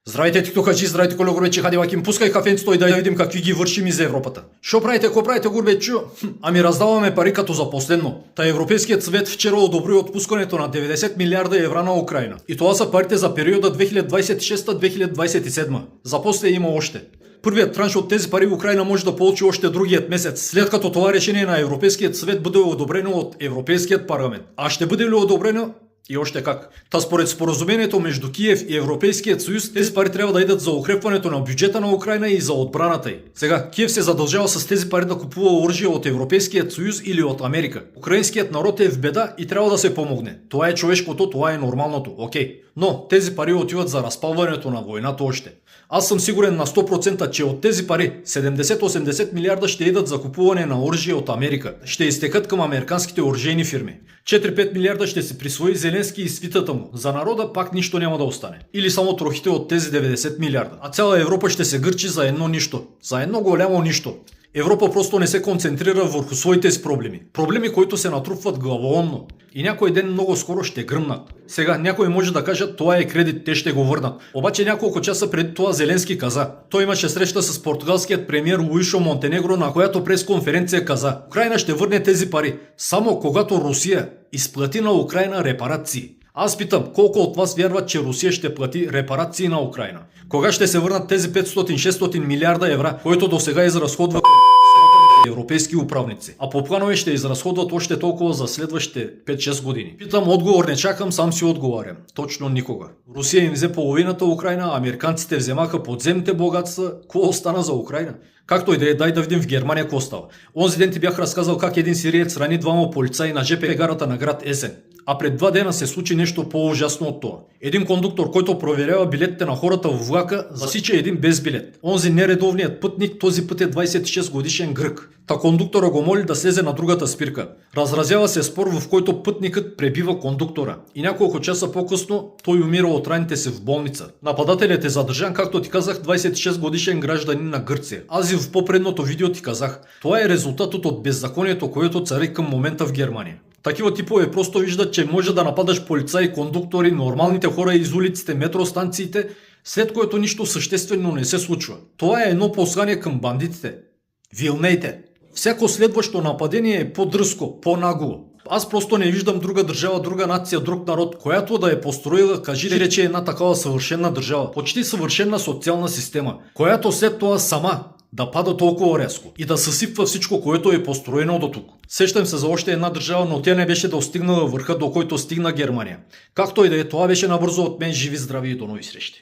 Здравейте, тиктокачи, здравейте, колегоречи, хаде лаким, пускай кафенцето и да видим какви ги вършим и за Европата. Шо правите, ко правите, гурбечу? Ами раздаваме пари като за последно. Та Европейският съвет вчера одобри отпускането на 90 милиарда евра на Украина. И това са парите за периода 2026-2027. За после има още. Първият транш от тези пари Украина може да получи още другият месец, след като това решение на Европейският съвет бъде одобрено от Европейският парламент. А ще бъде ли одобрено? И още как. Та според споразумението между Киев и Европейският съюз, тези пари трябва да идат за укрепването на бюджета на Украина и за отбраната й. Сега, Киев се задължава с тези пари да купува оръжие от Европейският съюз или от Америка. Украинският народ е в беда и трябва да се помогне. Това е човешкото, това е нормалното, окей. Но тези пари отиват за разпалването на войната още. Аз съм сигурен на 100%, че от тези пари 70-80 милиарда ще идат за купуване на оръжие от Америка. Ще изтекат към американските оръжейни фирми. 4-5 милиарда ще се присвои Зеленски и свитата му. За народа пак нищо няма да остане. Или само трохите от тези 90 милиарда. А цяла Европа ще се гърчи за едно нищо. За едно голямо нищо. Европа просто не се концентрира върху своите си проблеми. Проблеми, които се натрупват главоломно. И някой ден много скоро ще гръмнат. Сега някой може да кажат, това е кредит, те ще го върнат. Обаче няколко часа преди това Зеленски каза. Той имаше среща с португалският премиер Луишо Монтенегро, на която пресконференция каза: Украина ще върне тези пари, само когато Русия изплати на Украина репарации. Аз питам, колко от вас вярват, че Русия ще плати репарации на Украина? Кога ще се върнат тези 500-600 милиарда евра, които до сега изразходват европейски управници, а по планове ще изразходват още толкова за следващите 5-6 години? Питам, отговор не чакам, сам си отговарям. Точно никога. Русия им взе половината Украина, американците вземаха подземните богатства. Какво остана за Украина? Както и да е, дай да видим в Германия какво става. Онзи ден ти бях разказал как един сириец рани двама полицаи на ЖП гарата на град Есен. А пред 2 дена се случи нещо по-ужасно от това. Един кондуктор, който проверява билетите на хората в влака, засича един без билет. Онзи нередовният пътник този път е 26 годишен грък. Та кондуктора го моли да слезе на другата спирка. Разразява се спор, в който пътникът пребива кондуктора. И няколко часа по-късно той умира от раните си в болница. Нападателят е задържан, както ти казах, 26 годишен гражданин на Гърция. Аз и в по-предното видео ти казах. Това е резултатът от беззаконието, което цари към момента в Германия. Такива типове просто виждат, че може да нападаш полицаи, кондуктори, нормалните хора из улиците, метростанциите, след което нищо съществено не се случва. Това е едно послание към бандитите. Вилнейте! Всяко следващо нападение е по-дръзко, по-нагло. Аз просто не виждам друга държава, друга нация, друг народ, която да е построила, кажи рече, една такава съвършена държава, почти съвършена социална система, която след това сама да пада толкова рязко и да съсипва всичко, което е построено до тук. Сещам се за още една държава, но тя не беше достигнала върха, до който стигна Германия. Както и да е, това беше набързо от мен. Живи, здрави и до нови срещи.